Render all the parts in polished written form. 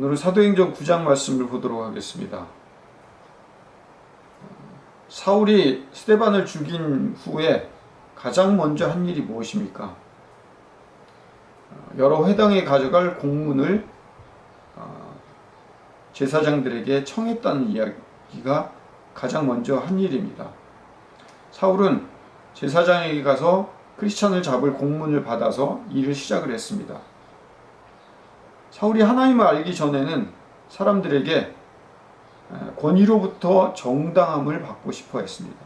오늘은 사도행전 9장 말씀을 보도록 하겠습니다. 사울이 스데반을 죽인 후에 가장 먼저 한 일이 무엇입니까? 여러 회당에 가져갈 공문을 제사장들에게 청했다는 이야기가 가장 먼저 한 일입니다. 사울은 제사장에게 가서 크리스찬을 잡을 공문을 받아서 일을 시작을 했습니다. 사울이 하나님을 알기 전에는 사람들에게 권위로부터 정당함을 받고 싶어 했습니다.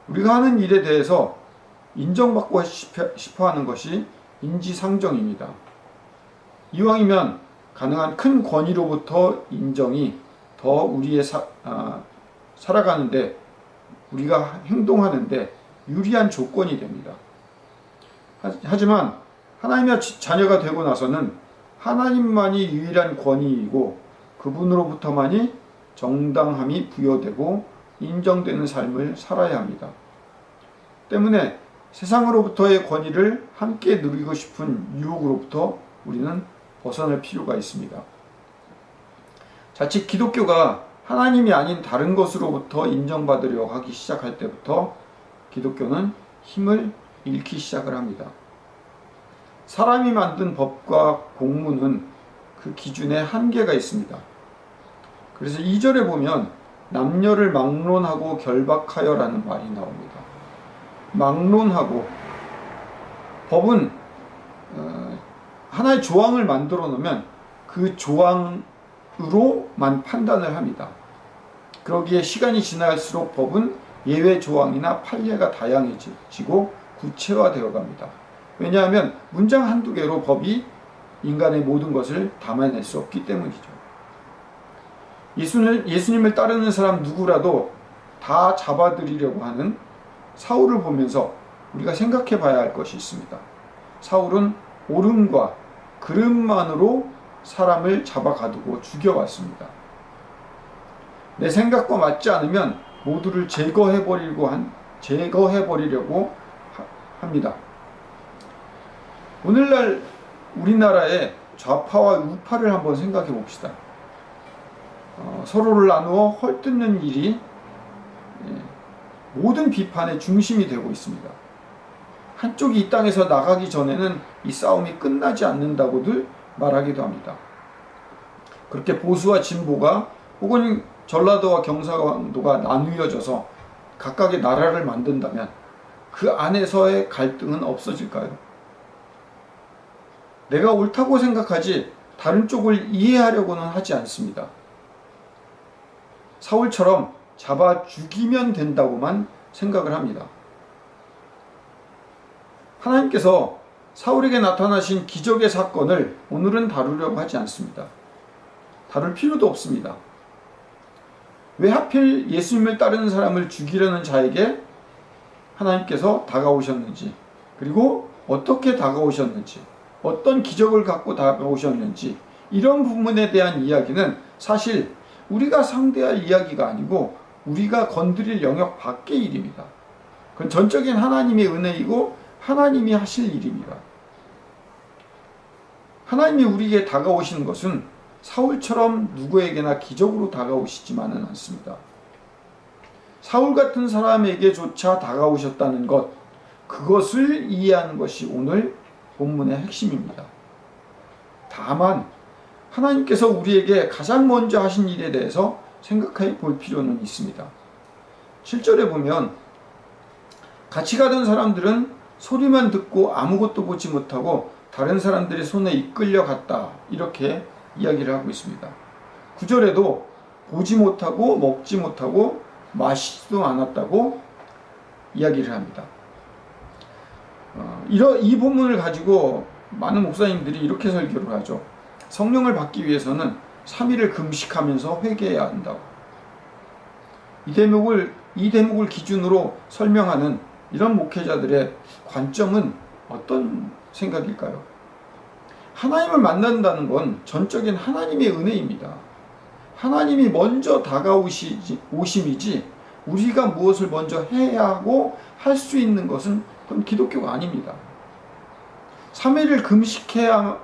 우리가 하는 일에 대해서 인정받고 싶어 하는 것이 인지상정입니다. 이왕이면 가능한 큰 권위로부터 인정이 더 우리의 살아가는데, 우리가 행동하는데 유리한 조건이 됩니다. 하지만 하나님의 자녀가 되고 나서는 하나님만이 유일한 권위이고 그분으로부터만이 정당함이 부여되고 인정되는 삶을 살아야 합니다. 때문에 세상으로부터의 권위를 함께 누리고 싶은 유혹으로부터 우리는 벗어날 필요가 있습니다. 자칫 기독교가 하나님이 아닌 다른 것으로부터 인정받으려 하기 시작할 때부터 기독교는 힘을 잃기 시작을 합니다. 사람이 만든 법과 공문은 그 기준에 한계가 있습니다. 그래서 2절에 보면 남녀를 막론하고 결박하여 라는 말이 나옵니다. 막론하고, 법은 하나의 조항을 만들어 놓으면 그 조항으로만 판단을 합니다. 그러기에 시간이 지날수록 법은 예외 조항이나 판례가 다양해지고 구체화되어 갑니다. 왜냐하면 문장 한두 개로 법이 인간의 모든 것을 담아낼 수 없기 때문이죠. 예수님을 따르는 사람 누구라도 다 잡아들이려고 하는 사울을 보면서 우리가 생각해 봐야 할 것이 있습니다. 사울은 옳음과 그름만으로 사람을 잡아가두고 죽여왔습니다. 내 생각과 맞지 않으면 모두를 제거해버리려고 합니다. 오늘날 우리나라의 좌파와 우파를 한번 생각해 봅시다. 서로를 나누어 헐뜯는 일이 모든 비판의 중심이 되고 있습니다. 한쪽이 이 땅에서 나가기 전에는 이 싸움이 끝나지 않는다고들 말하기도 합니다. 그렇게 보수와 진보가 혹은 전라도와 경상도가 나누어져서 각각의 나라를 만든다면 그 안에서의 갈등은 없어질까요? 내가 옳다고 생각하지 다른 쪽을 이해하려고는 하지 않습니다. 사울처럼 잡아 죽이면 된다고만 생각을 합니다. 하나님께서 사울에게 나타나신 기적의 사건을 오늘은 다루려고 하지 않습니다. 다룰 필요도 없습니다. 왜 하필 예수님을 따르는 사람을 죽이려는 자에게 하나님께서 다가오셨는지, 그리고 어떻게 다가오셨는지, 어떤 기적을 갖고 다가오셨는지, 이런 부분에 대한 이야기는 사실 우리가 상대할 이야기가 아니고 우리가 건드릴 영역 밖의 일입니다. 그건 전적인 하나님의 은혜이고 하나님이 하실 일입니다. 하나님이 우리에게 다가오시는 것은 사울처럼 누구에게나 기적으로 다가오시지만은 않습니다. 사울 같은 사람에게조차 다가오셨다는 것, 그것을 이해하는 것이 오늘 본문의 핵심입니다. 다만 하나님께서 우리에게 가장 먼저 하신 일에 대해서 생각해 볼 필요는 있습니다. 7절에 보면 같이 가던 사람들은 소리만 듣고 아무것도 보지 못하고 다른 사람들의 손에 이끌려 갔다, 이렇게 이야기를 하고 있습니다. 9절에도 보지 못하고 먹지 못하고 마시지도 않았다고 이야기를 합니다. 이 본문을 가지고 많은 목사님들이 이렇게 설교를 하죠. 성령을 받기 위해서는 3일을 금식하면서 회개해야 한다고. 이 대목을 기준으로 설명하는 이런 목회자들의 관점은 어떤 생각일까요? 하나님을 만난다는 건 전적인 하나님의 은혜입니다. 하나님이 먼저 다가오심이지 우리가 무엇을 먼저 해야 하고 할 수 있는 것은 그건 기독교가 아닙니다. 3일을 금식해야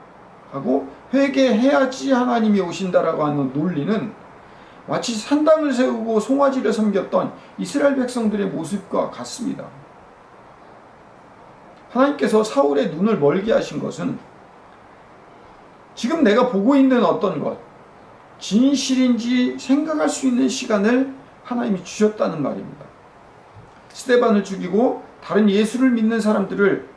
하고 회개해야지 하나님이 오신다라고 하는 논리는 마치 산당을 세우고 송아지를 섬겼던 이스라엘 백성들의 모습과 같습니다. 하나님께서 사울의 눈을 멀게 하신 것은 지금 내가 보고 있는 어떤 것, 진실인지 생각할 수 있는 시간을 하나님이 주셨다는 말입니다. 스데반을 죽이고 다른 예수를 믿는 사람들을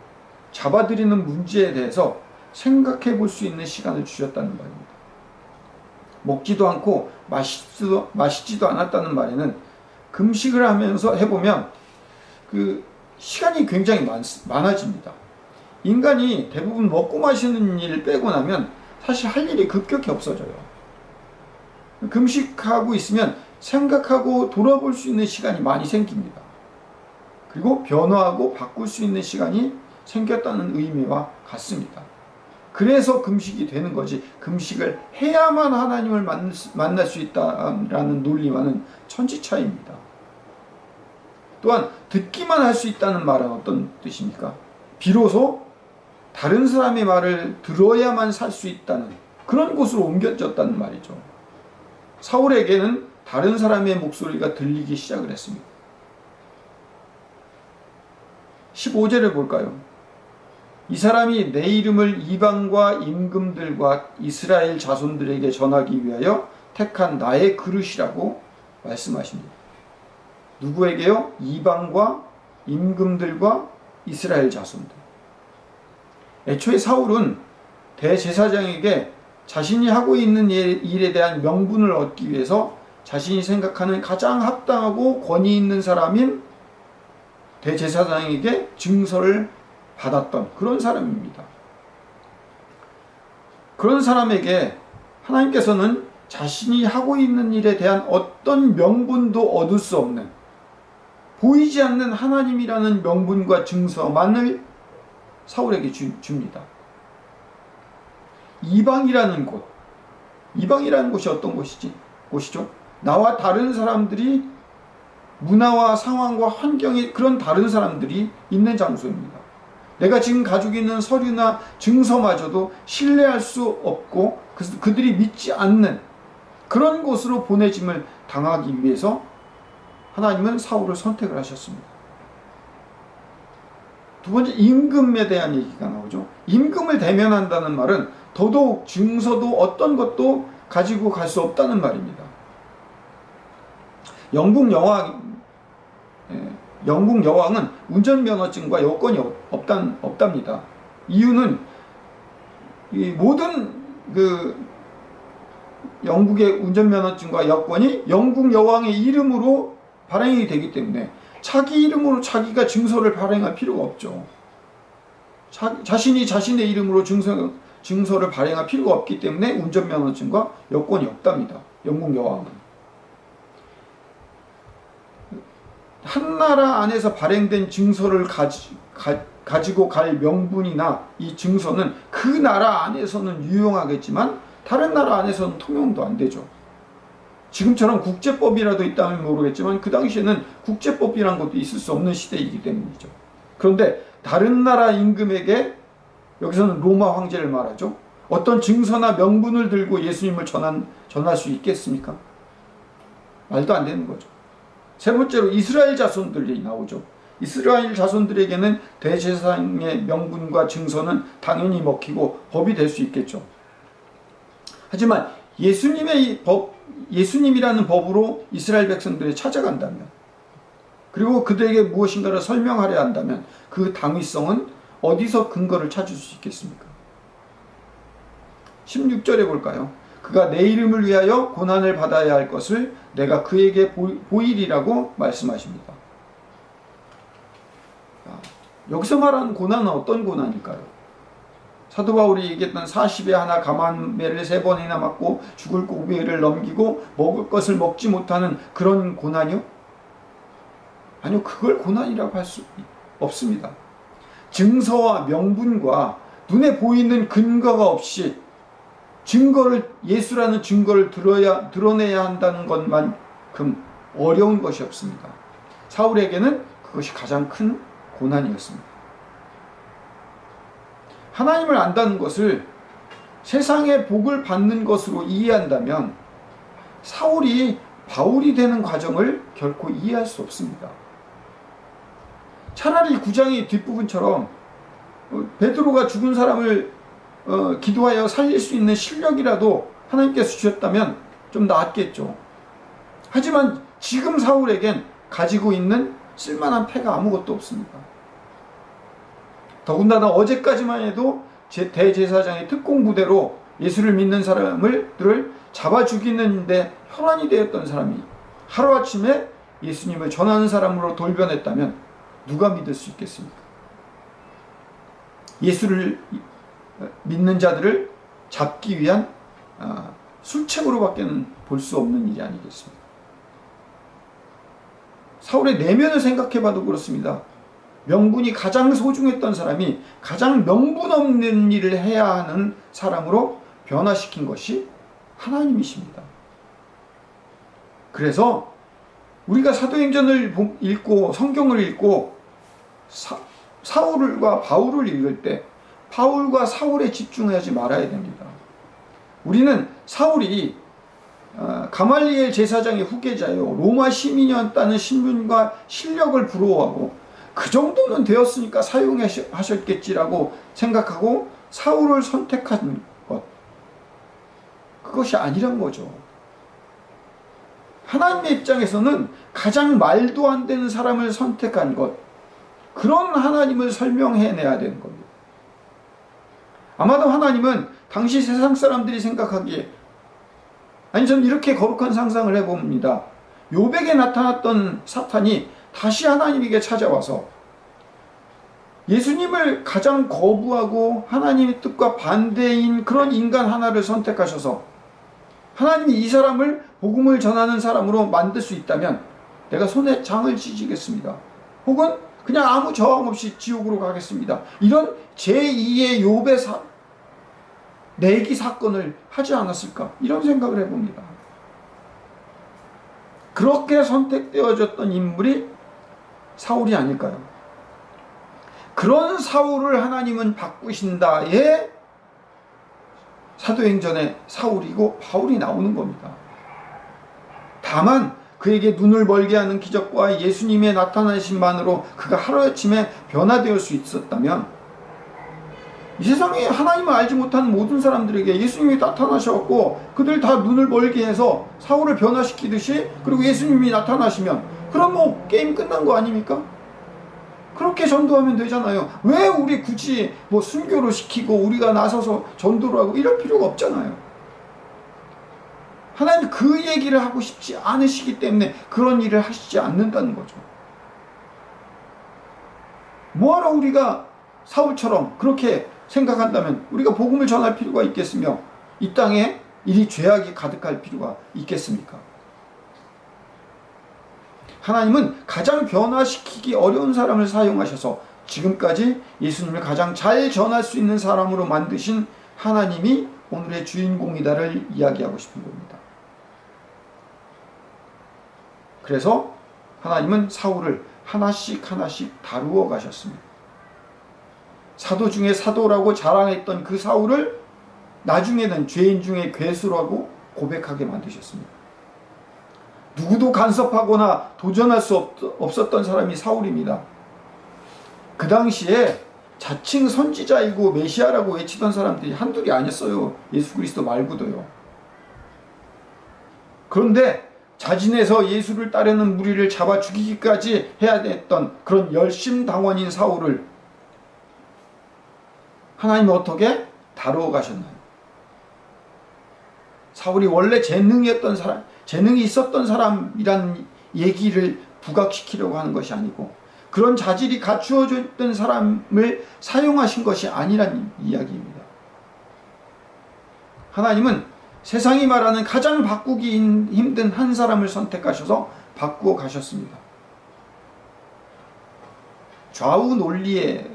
잡아들이는 문제에 대해서 생각해 볼 수 있는 시간을 주셨다는 말입니다. 먹지도 않고 마시지도 않았다는 말에는 금식을 하면서 해보면 그 시간이 굉장히 많아집니다. 인간이 대부분 먹고 마시는 일을 빼고 나면 사실 할 일이 급격히 없어져요. 금식하고 있으면 생각하고 돌아볼 수 있는 시간이 많이 생깁니다. 그리고 변화하고 바꿀 수 있는 시간이 생겼다는 의미와 같습니다. 그래서 금식이 되는 거지, 금식을 해야만 하나님을 만날 수 있다라는 논리와는 천지차이입니다. 또한 듣기만 할 수 있다는 말은 어떤 뜻입니까? 비로소 다른 사람의 말을 들어야만 살 수 있다는 그런 곳으로 옮겨졌다는 말이죠. 사울에게는 다른 사람의 목소리가 들리기 시작을 했습니다. 15절을 볼까요? 이 사람이 내 이름을 이방과 임금들과 이스라엘 자손들에게 전하기 위하여 택한 나의 그릇이라고 말씀하십니다. 누구에게요? 이방과 임금들과 이스라엘 자손들. 애초에 사울은 대제사장에게 자신이 하고 있는 일에 대한 명분을 얻기 위해서 자신이 생각하는 가장 합당하고 권위 있는 사람인 대제사장에게 증서를 받았던 그런 사람입니다. 그런 사람에게 하나님께서는 자신이 하고 있는 일에 대한 어떤 명분도 얻을 수 없는, 보이지 않는 하나님이라는 명분과 증서만을 사울에게 줍니다. 이방이라는 곳, 이방이라는 곳이 어떤 곳이죠? 나와 다른 사람들이, 문화와 상황과 환경이 그런 다른 사람들이 있는 장소입니다. 내가 지금 가지고 있는 서류나 증서마저도 신뢰할 수 없고 그들이 믿지 않는 그런 곳으로 보내짐을 당하기 위해서 하나님은 사울을 선택을 하셨습니다. 두 번째, 임금에 대한 얘기가 나오죠. 임금을 대면한다는 말은 더더욱 증서도 어떤 것도 가지고 갈 수 없다는 말입니다. 영국 여왕은 운전면허증과 여권이 없답니다. 이유는 이 모든 영국의 운전면허증과 여권이 영국 여왕의 이름으로 발행이 되기 때문에 자기 이름으로 자기가 증서를 발행할 필요가 없죠. 자신이 자신의 이름으로 증서를 발행할 필요가 없기 때문에 운전면허증과 여권이 없답니다. 영국 여왕은. 한 나라 안에서 발행된 증서를 가지고 갈 명분이나 이 증서는 그 나라 안에서는 유용하겠지만 다른 나라 안에서는 통용도 안 되죠. 지금처럼 국제법이라도 있다면 모르겠지만 그 당시에는 국제법이란 것도 있을 수 없는 시대이기 때문이죠. 그런데 다른 나라 임금에게, 여기서는 로마 황제를 말하죠, 어떤 증서나 명분을 들고 예수님을 전할 수 있겠습니까? 말도 안 되는 거죠. 세 번째로 이스라엘 자손들이 나오죠. 이스라엘 자손들에게는 대제사장의 명분과 증서는 당연히 먹히고 법이 될 수 있겠죠. 하지만 예수님이라는 법으로 이스라엘 백성들이 찾아간다면, 그리고 그들에게 무엇인가를 설명하려 한다면 그 당위성은 어디서 근거를 찾을 수 있겠습니까? 16절에 볼까요? 그가 내 이름을 위하여 고난을 받아야 할 것을 내가 그에게 보이리라고 말씀하십니다. 여기서 말하는 고난은 어떤 고난일까요? 사도 바울이 얘기했던 40에 하나 가만매를 3번이나 맞고 죽을 고비를 넘기고 먹을 것을 먹지 못하는 그런 고난이요? 아니요, 그걸 고난이라고 할 수 없습니다. 증서와 명분과 눈에 보이는 근거가 없이 예수라는 증거를 드러내야 한다는 것만큼 어려운 것이 없습니다. 사울에게는 그것이 가장 큰 고난이었습니다. 하나님을 안다는 것을 세상의 복을 받는 것으로 이해한다면 사울이 바울이 되는 과정을 결코 이해할 수 없습니다. 차라리 9장의 뒷부분처럼 베드로가 죽은 사람을 기도하여 살릴 수 있는 실력이라도 하나님께서 주셨다면 좀 나았겠죠. 하지만 지금 사울에겐 가지고 있는 쓸만한 패가 아무것도 없습니다. 더군다나 어제까지만 해도 대제사장의 특공부대로 예수를 믿는 사람들을 잡아 죽이는데 혈안이 되었던 사람이 하루아침에 예수님을 전하는 사람으로 돌변했다면 누가 믿을 수 있겠습니까? 예수를 믿는 자들을 잡기 위한 술책으로밖에는 볼 수 없는 일이 아니겠습니까? 사울의 내면을 생각해봐도 그렇습니다. 명분이 가장 소중했던 사람이 가장 명분 없는 일을 해야 하는 사람으로 변화시킨 것이 하나님이십니다. 그래서 우리가 사도행전을 읽고 성경을 읽고 사울과 바울을 읽을 때 바울과 사울에 집중하지 말아야 됩니다. 우리는 사울이 가말리엘 제사장의 후계자요 로마 시민이었다는 신분과 실력을 부러워하고 그 정도는 되었으니까 사용하셨겠지라고 생각하고 사울을 선택한 것, 그것이 아니란 거죠. 하나님의 입장에서는 가장 말도 안 되는 사람을 선택한 것, 그런 하나님을 설명해내야 되는 겁니다. 아마도 하나님은 당시 세상 사람들이 생각하기에, 아니 저는 이렇게 거룩한 상상을 해봅니다. 요백에 나타났던 사탄이 다시 하나님에게 찾아와서 예수님을 가장 거부하고 하나님의 뜻과 반대인 그런 인간 하나를 선택하셔서 하나님이 이 사람을 복음을 전하는 사람으로 만들 수 있다면 내가 손에 장을 쥐겠습니다. 혹은 그냥 아무 저항 없이 지옥으로 가겠습니다. 이런 제2의 욥의 내기 사건을 하지 않았을까? 이런 생각을 해봅니다. 그렇게 선택되어졌던 인물이 사울이 아닐까요? 그런 사울을 하나님은 바꾸신다에 사도행전에 사울이고 바울이 나오는 겁니다. 다만 그에게 눈을 멀게 하는 기적과 예수님의 나타나심만으로 그가 하루아침에 변화되어 수 있었다면 이 세상에 하나님을 알지 못하는 모든 사람들에게 예수님이 나타나셔갖고 그들 다 눈을 멀게 해서 사울을 변화시키듯이 그리고 예수님이 나타나시면 그럼 뭐 게임 끝난 거 아닙니까? 그렇게 전도하면 되잖아요. 왜 우리 굳이 뭐 순교를 시키고 우리가 나서서 전도를 하고 이럴 필요가 없잖아요. 하나님 그 얘기를 하고 싶지 않으시기 때문에 그런 일을 하시지 않는다는 거죠. 뭐하러 우리가 사울처럼 그렇게 생각한다면 우리가 복음을 전할 필요가 있겠으며 이 땅에 이리 죄악이 가득할 필요가 있겠습니까? 하나님은 가장 변화시키기 어려운 사람을 사용하셔서 지금까지 예수님을 가장 잘 전할 수 있는 사람으로 만드신 하나님이 오늘의 주인공이다를 이야기하고 싶은 겁니다. 그래서 하나님은 사울을 하나씩 하나씩 다루어 가셨습니다. 사도 중에 사도라고 자랑했던 그 사울을 나중에는 죄인 중에 괴수라고 고백하게 만드셨습니다. 누구도 간섭하거나 도전할 수 없었던 사람이 사울입니다. 그 당시에 자칭 선지자이고 메시아라고 외치던 사람들이 한둘이 아니었어요. 예수 그리스도 말고도요. 그런데 자진해서 예수를 따르는 무리를 잡아 죽이기까지 해야 했던 그런 열심당원인 사울을 하나님이 어떻게 다루어 가셨나요? 사울이 원래 재능이 있었던 사람이란 얘기를 부각시키려고 하는 것이 아니고 그런 자질이 갖추어졌던 사람을 사용하신 것이 아니란 이야기입니다. 하나님은 세상이 말하는 가장 바꾸기 힘든 한 사람을 선택하셔서 바꾸어 가셨습니다. 좌우 논리에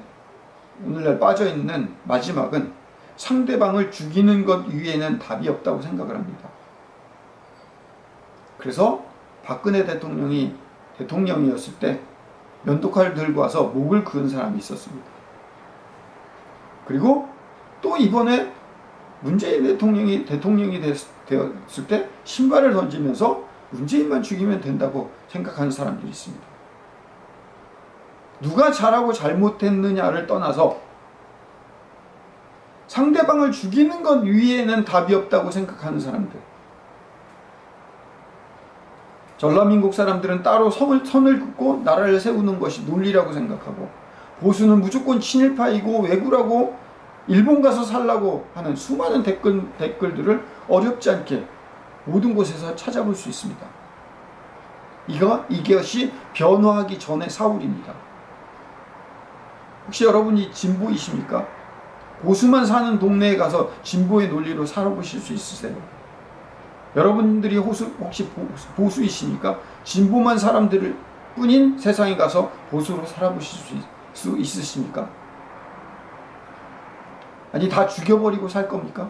오늘날 빠져있는 마지막은 상대방을 죽이는 것 위에는 답이 없다고 생각을 합니다. 그래서 박근혜 대통령이 대통령이었을 때 면도칼을 들고 와서 목을 그은 사람이 있었습니다. 그리고 또 이번에 문재인 대통령이 되었을 때 신발을 던지면서 문재인만 죽이면 된다고 생각하는 사람들이 있습니다. 누가 잘하고 잘못했느냐를 떠나서 상대방을 죽이는 것 위에는 답이 없다고 생각하는 사람들. 전라민국 사람들은 따로 선을 긋고 나라를 세우는 것이 논리라고 생각하고, 보수는 무조건 친일파이고 왜구라고 일본 가서 살라고 하는 수많은 댓글들을 어렵지 않게 모든 곳에서 찾아볼 수 있습니다. 이것이 변화하기 전의 사울입니다. 혹시 여러분이 진보이십니까? 보수만 사는 동네에 가서 진보의 논리로 살아보실 수 있으세요? 여러분들이 혹시 보수이십니까? 진보만 사람들 뿐인 세상에 가서 보수로 살아보실 수 있으십니까? 아니, 다 죽여버리고 살 겁니까?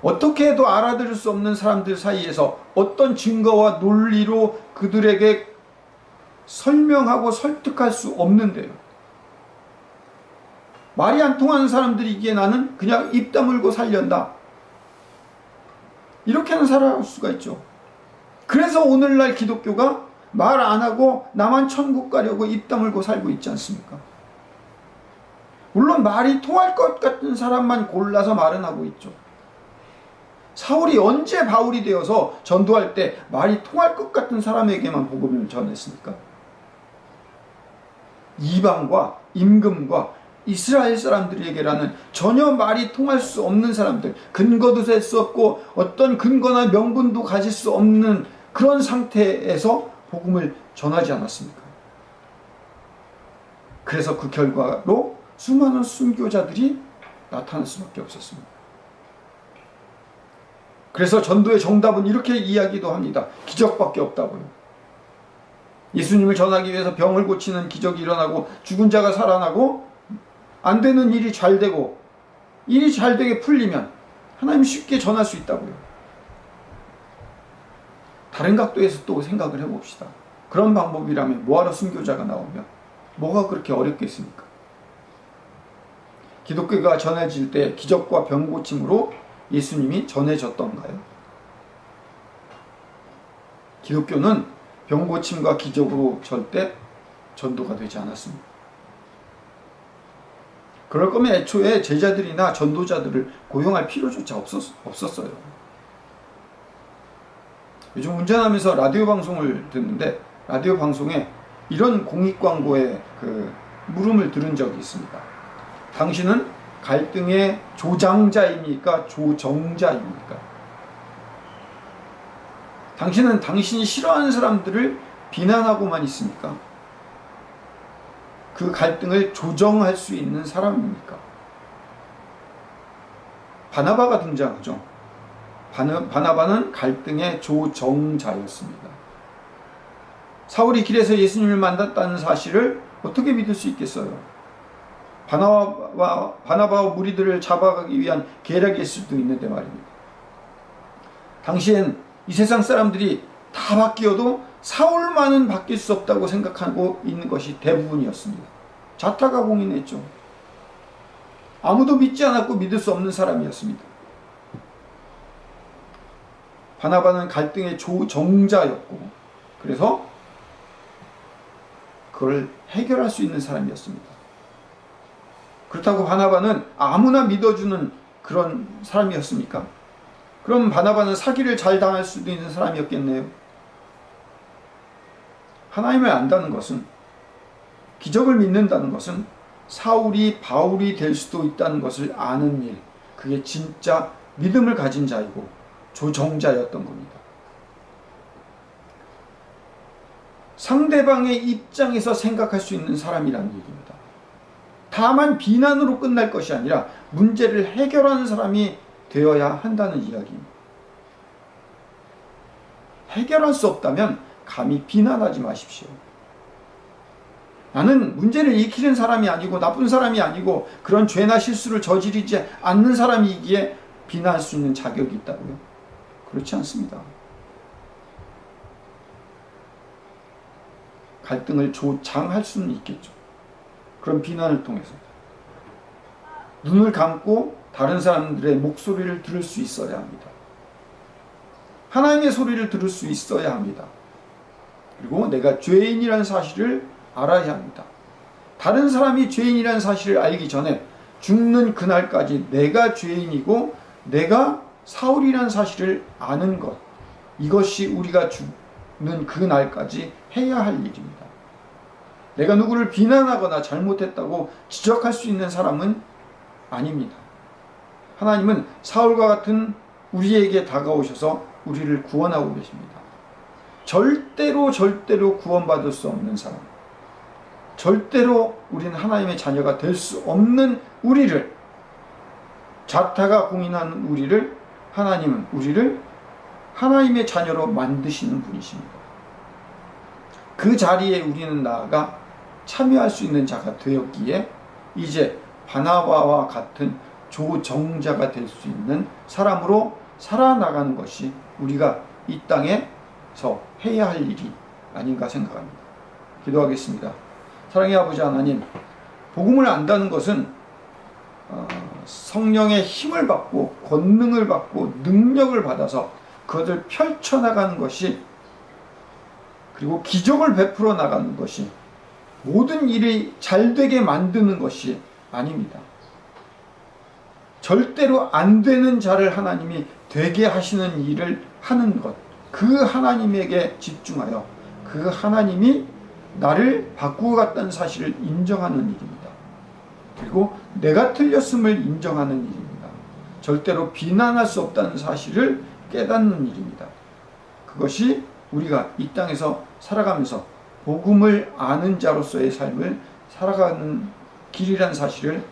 어떻게 해도 알아들을 수 없는 사람들 사이에서 어떤 증거와 논리로 그들에게 설명하고 설득할 수 없는데요. 말이 안 통하는 사람들이기에 나는 그냥 입 다물고 살련다, 이렇게는 살아갈 수가 있죠. 그래서 오늘날 기독교가 말 안 하고 나만 천국 가려고 입 다물고 살고 있지 않습니까? 물론 말이 통할 것 같은 사람만 골라서 말은 하고 있죠. 사울이 언제 바울이 되어서 전도할 때 말이 통할 것 같은 사람에게만 복음을 전했습니까? 이방과 임금과 이스라엘 사람들에게라는 전혀 말이 통할 수 없는 사람들, 근거도 될 수 없고 어떤 근거나 명분도 가질 수 없는 그런 상태에서 복음을 전하지 않았습니까? 그래서 그 결과로 수많은 순교자들이 나타날 수밖에 없었습니다. 그래서 전도의 정답은 이렇게 이야기도 합니다. 기적밖에 없다고요. 예수님을 전하기 위해서 병을 고치는 기적이 일어나고 죽은 자가 살아나고 안 되는 일이 잘 되고 일이 잘 되게 풀리면 하나님 쉽게 전할 수 있다고요. 다른 각도에서 또 생각을 해봅시다. 그런 방법이라면 뭐하러 순교자가 나오면 뭐가 그렇게 어렵겠습니까? 기독교가 전해질 때 기적과 병 고침으로 예수님이 전해졌던가요? 기독교는 병 고침과 기적으로 절대 전도가 되지 않았습니다. 그럴 거면 애초에 제자들이나 전도자들을 고용할 필요조차 없었어요. 요즘 운전하면서 라디오 방송을 듣는데 라디오 방송에 이런 공익 광고의 물음을 들은 적이 있습니다. 당신은 갈등의 조장자입니까? 조정자입니까? 당신은 당신이 싫어하는 사람들을 비난하고만 있습니까? 그 갈등을 조정할 수 있는 사람입니까? 바나바가 등장하죠. 바나바는 갈등의 조정자였습니다. 사울이 길에서 예수님을 만났다는 사실을 어떻게 믿을 수 있겠어요? 바나바와 무리들을 잡아가기 위한 계략일 수도 있는데 말입니다. 당시엔 이 세상 사람들이 다 바뀌어도 사울만은 바뀔 수 없다고 생각하고 있는 것이 대부분이었습니다. 자타가 공인했죠. 아무도 믿지 않았고 믿을 수 없는 사람이었습니다. 바나바는 갈등의 조정자였고 그래서 그걸 해결할 수 있는 사람이었습니다. 그렇다고 바나바는 아무나 믿어주는 그런 사람이었습니까? 그럼 바나바는 사기를 잘 당할 수도 있는 사람이었겠네요. 하나님을 안다는 것은, 기적을 믿는다는 것은 사울이 바울이 될 수도 있다는 것을 아는 일, 그게 진짜 믿음을 가진 자이고 조정자였던 겁니다. 상대방의 입장에서 생각할 수 있는 사람이라는 얘기입니다. 다만 비난으로 끝날 것이 아니라 문제를 해결하는 사람이 되어야 한다는 이야기입니다. 해결할 수 없다면 감히 비난하지 마십시오. 나는 문제를 익히는 사람이 아니고 나쁜 사람이 아니고 그런 죄나 실수를 저지르지 않는 사람이기에 비난할 수 있는 자격이 있다고요? 그렇지 않습니다. 갈등을 조장할 수는 있겠죠. 그런 비난을 통해서. 눈을 감고 다른 사람들의 목소리를 들을 수 있어야 합니다. 하나님의 소리를 들을 수 있어야 합니다. 그리고 내가 죄인이라는 사실을 알아야 합니다. 다른 사람이 죄인이라는 사실을 알기 전에 죽는 그날까지 내가 죄인이고 내가 사울이라는 사실을 아는 것, 이것이 우리가 죽는 그날까지 해야 할 일입니다. 내가 누구를 비난하거나 잘못했다고 지적할 수 있는 사람은 아닙니다. 하나님은 사울과 같은 우리에게 다가오셔서 우리를 구원하고 계십니다. 절대로 구원받을 수 없는 사람, 절대로 우리는 하나님의 자녀가 될 수 없는 우리를, 자타가 공인하는 우리를, 하나님은 우리를 하나님의 자녀로 만드시는 분이십니다. 그 자리에 우리는 나아가 참여할 수 있는 자가 되었기에 이제 바나바와 같은 조정자가 될 수 있는 사람으로 살아나가는 것이 우리가 이 땅에서 해야 할 일이 아닌가 생각합니다. 기도하겠습니다. 사랑의 아버지 하나님, 복음을 안다는 것은 성령의 힘을 받고 권능을 받고 능력을 받아서 그것을 펼쳐나가는 것이, 그리고 기적을 베풀어 나가는 것이, 모든 일이 잘되게 만드는 것이 아닙니다. 절대로 안 되는 자를 하나님이 되게 하시는 일을 하는 것, 그 하나님에게 집중하여 그 하나님이 나를 바꾸어 갔다는 사실을 인정하는 일입니다. 그리고 내가 틀렸음을 인정하는 일입니다. 절대로 비난할 수 없다는 사실을 깨닫는 일입니다. 그것이 우리가 이 땅에서 살아가면서 복음을 아는 자로서의 삶을 살아가는 길이란 사실을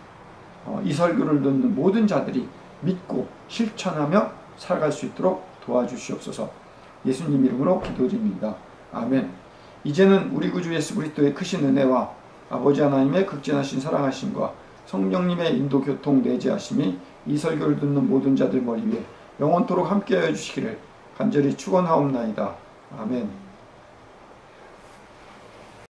이 설교를 듣는 모든 자들이 믿고 실천하며 살아갈 수 있도록 도와주시옵소서. 예수님 이름으로 기도드립니다. 아멘. 이제는 우리 구주 예수 그리스도의 크신 은혜와 아버지 하나님의 극진하신 사랑하심과 성령님의 인도 교통 내재하심이 이 설교를 듣는 모든 자들 머리 위에 영원토록 함께하여 주시기를 간절히 축원하옵나이다. 아멘.